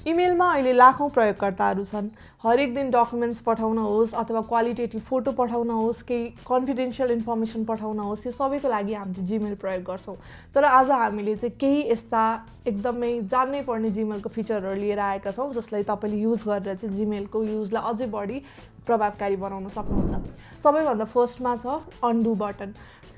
इमेलमा अहिले लाखौं प्रयोगकर्ताहरू छन्। हरेक दिन डकुमेन्ट्स पठाउन होस् अथवा क्वालिटेटिभ फोटो पठाउन होस्, केही कन्फिडेन्शियल इन्फर्मेसन पठाउन होस्, यो सबैको लागि हामीले जीमेल प्रयोग गर्छौँ। तर आज हामीले चाहिँ केही यस्ता एकदमै जान्नै पर्ने जीमेलको फिचरहरू लिएर आएका छौँ जसलाई तपाईँले युज गरेर चाहिँ जीमेलको युजलाई अझै बढी प्रभावकारी बनाउन सक्नुहुन्छ। सबैभन्दा फर्स्टमा छ अन्डु बटन।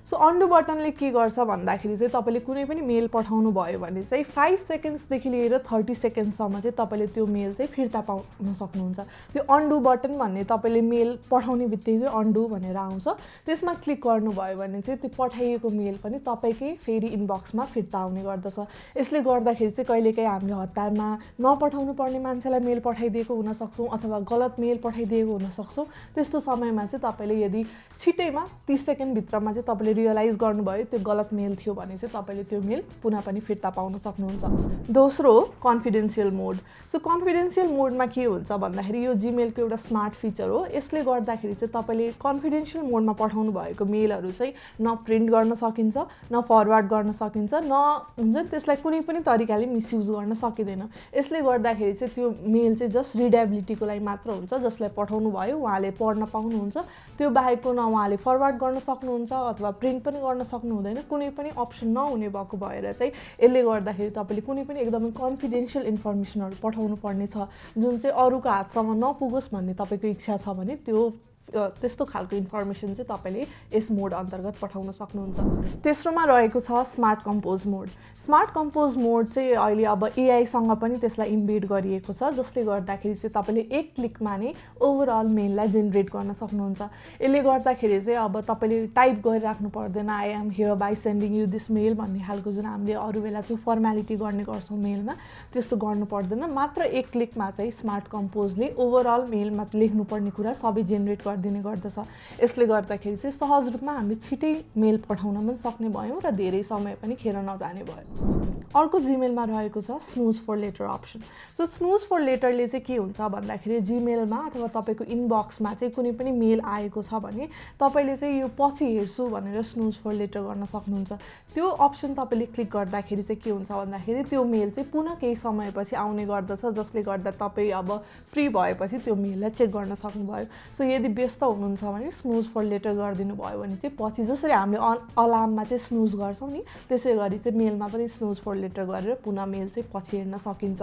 सो अन्डु बटनले के गर्छ भन्दाखेरि चाहिँ तपाईँले कुनै पनि मेल पठाउनु भयो भने चाहिँ 5 सेकेन्ड्सदेखि लिएर 30 सेकेन्ड्ससम्म चाहिँ तपाईँले त्यो मेल चाहिँ फिर्ता पाउन सक्नुहुन्छ। त्यो अन्डु बटन भन्ने तपाईँले मेल पठाउने बित्तिकै अन्डु भनेर आउँछ, त्यसमा क्लिक गर्नुभयो भने चाहिँ त्यो पठाइएको मेल पनि तपाईँकै फेरि इनबक्समा फिर्ता आउने गर्दछ। यसले गर्दाखेरि चाहिँ कहिलेकाहीँ हामीले हतारमा नपठाउनु पर्ने मान्छेलाई मेल पठाइदिएको हुन सक्छौँ अथवा गलत मेल पठाइदिएको हुन सक्छौँ। त्यस्तो समयमा चाहिँ तपाईँले यदि छिटैमा 30 सेकेन्डभित्रमा चाहिँ तपाईँले रियलाइज गर्नुभयो त्यो गलत मेल थियो भने चाहिँ तपाईँले त्यो मेल पुनः पनि फिर्ता पाउन सक्नुहुन्छ। दोस्रो हो कन्फिडेन्सियल मोड। सो कन्फिडेन्सियल मोडमा के हुन्छ भन्दाखेरि यो जीमेलको एउटा स्मार्ट फिचर हो। यसले गर्दाखेरि चाहिँ तपाईँले कन्फिडेन्सियल मोडमा पठाउनु भएको मेलहरू चाहिँ न प्रिन्ट गर्न सकिन्छ, न फरवर्ड गर्न सकिन्छ, न हुन्छ त्यसलाई कुनै पनि तरिकाले मिसयुज गर्न सकिँदैन। यसले गर्दाखेरि चाहिँ त्यो मेल चाहिँ जस्ट रिडेबिलिटीको लागि मात्र हुन्छ। जसलाई पठाउनु भयो उहाँले पढ्न पाउनुहुन्छ, त्यो बाहेकको न उहाँले फरवर्ड गर्न सक्नुहुन्छ अथवा प्रिन्ट पनि गर्न सक्नु हुँदैन। कुनै पनि अप्सन नहुने भएको भएर चाहिँ यसले गर्दाखेरि तपाईँले कुनै पनि एकदमै कन्फिडेन्शियल इन्फर्मेसनहरू पठाउनु पर्ने छ जुन चाहिँ अरूको हातसम्म नपुगोस् भन्ने तपाईँको इच्छा छ भने त्यो त्यस्तो खालको इन्फर्मेसन चाहिँ तपाईँले यस मोड अन्तर्गत पठाउन सक्नुहुन्छ। तेस्रोमा रहेको छ स्मार्ट कम्पोज मोड। स्मार्ट कम्पोज मोड चाहिँ अहिले अब एआईसँग पनि त्यसलाई इम्बेड गरिएको छ, जसले गर्दाखेरि चाहिँ तपाईँले एक क्लिकमा नै ओभरअल मेललाई जेनेरेट गर्न सक्नुहुन्छ। यसले गर्दाखेरि चाहिँ अब तपाईँले टाइप गरिराख्नु पर्दैन I am here by sending you this mail भन्ने खालको जुन हामीले अरू बेला चाहिँ फर्मालिटी गर्ने गर्छौँ मेलमा, त्यस्तो गर्नु पर्दैन। मात्र एक क्लिकमा चाहिँ स्मार्ट कम्पोजले ओभरअल मेलमा लेख्नुपर्ने कुरा सबै जेनेरेट दिने गर्दछ। यसले गर्दाखेरि चाहिँ सहज रूपमा हामीले छिटै मेल पठाउन पनि सक्ने भयौँ र धेरै समय पनि खेर नजाने भयो। अर्को जीमेलमा रहेको छ snooze for later option. So snooze for लेटरले चाहिँ के हुन्छ भन्दाखेरि जीमेलमा अथवा तपाईँको इनबक्समा चाहिँ कुनै पनि मेल आएको छ भने तपाईँले चाहिँ यो पछि हेर्छु भनेर स्नुज फर लेटर गर्न सक्नुहुन्छ। त्यो अप्सन तपाईँले क्लिक गर्दाखेरि चाहिँ के हुन्छ भन्दाखेरि त्यो मेल चाहिँ पुनः केही समयपछि आउने गर्दछ, जसले गर्दा तपाईँ अब फ्री भएपछि त्यो मेललाई चेक गर्न सक्नुभयो। सो यदि व्यस्त हुनुहुन्छ भने स्नुज फर लेटर गरिदिनु भयो भने चाहिँ पछि जसरी हामीले अलार्ममा चाहिँ स्नुज गर्छौँ नि, त्यसै गरी चाहिँ मेलमा पनि स्नुज फर लेटर गरेर पुनः मेल चाहिँ पछि हेर्न सकिन्छ।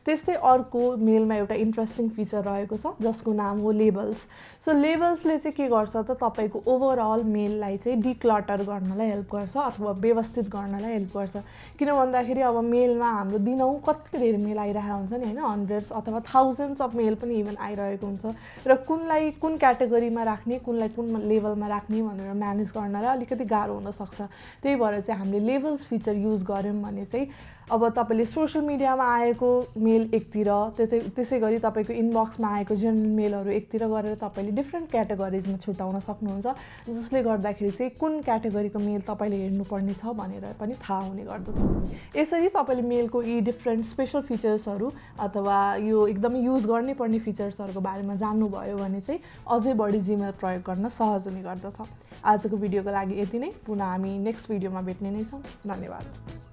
त्यस्तै अर्को मेलमा एउटा इन्ट्रेस्टिङ फिचर रहेको छ जसको नाम हो लेबल्स। सो लेबल्सले चाहिँ के गर्छ त तपाईँको ओभरअल मेललाई चाहिँ डिक्लटर गर्नलाई हेल्प गर्छ अथवा व्यवस्थित गर्नलाई हेल्प गर्छ। किन भन्दाखेरि अब मेलमा हाम्रो दिनौँ कति धेरै मेल आइरहेको हुन्छ नि होइन, हन्ड्रेड्स अथवा थाउजन्ड्स अफ मेल पनि इभन आइरहेको हुन्छ र कुनलाई कुन क्याटेगोरीमा राख्ने, कुनलाई कुन लेभलमा राख्ने भनेर म्यानेज गर्नलाई अलिकति गाह्रो हुनसक्छ। त्यही भएर चाहिँ हामीले लेभल्स फिचर युज गऱ्यौँ भने चाहिँ अब तपाईँले सोसियल मिडियामा आएको मेल एकतिर, त्यसै गरी तपाईँको इनबक्समा आएको जेनरल मेलहरू एकतिर गरेर तपाईँले डिफ्रेन्ट क्याटेगोरिजमा छुट्याउन सक्नुहुन्छ, जसले गर्दाखेरि चाहिँ कुन क्याटेगोरीको मेल तपाईँले हेर्नुपर्ने छ भनेर पनि थाहा हुने गर्दछ। यसरी तपाईँले मेलको यी डिफ्रेन्ट स्पेसल फिचर्सहरू अथवा यो एकदमै युज गर्नै पर्ने फिचर्सहरूको बारेमा जान्नुभयो भने चाहिँ अझै बढी जीमेल प्रयोग गर्न सहज हुने गर्दछ। आजको भिडियोको लागि यति नै। पुनः हामी नेक्स्ट भिडियोमा भेट्ने नै छौँ। धन्यवाद।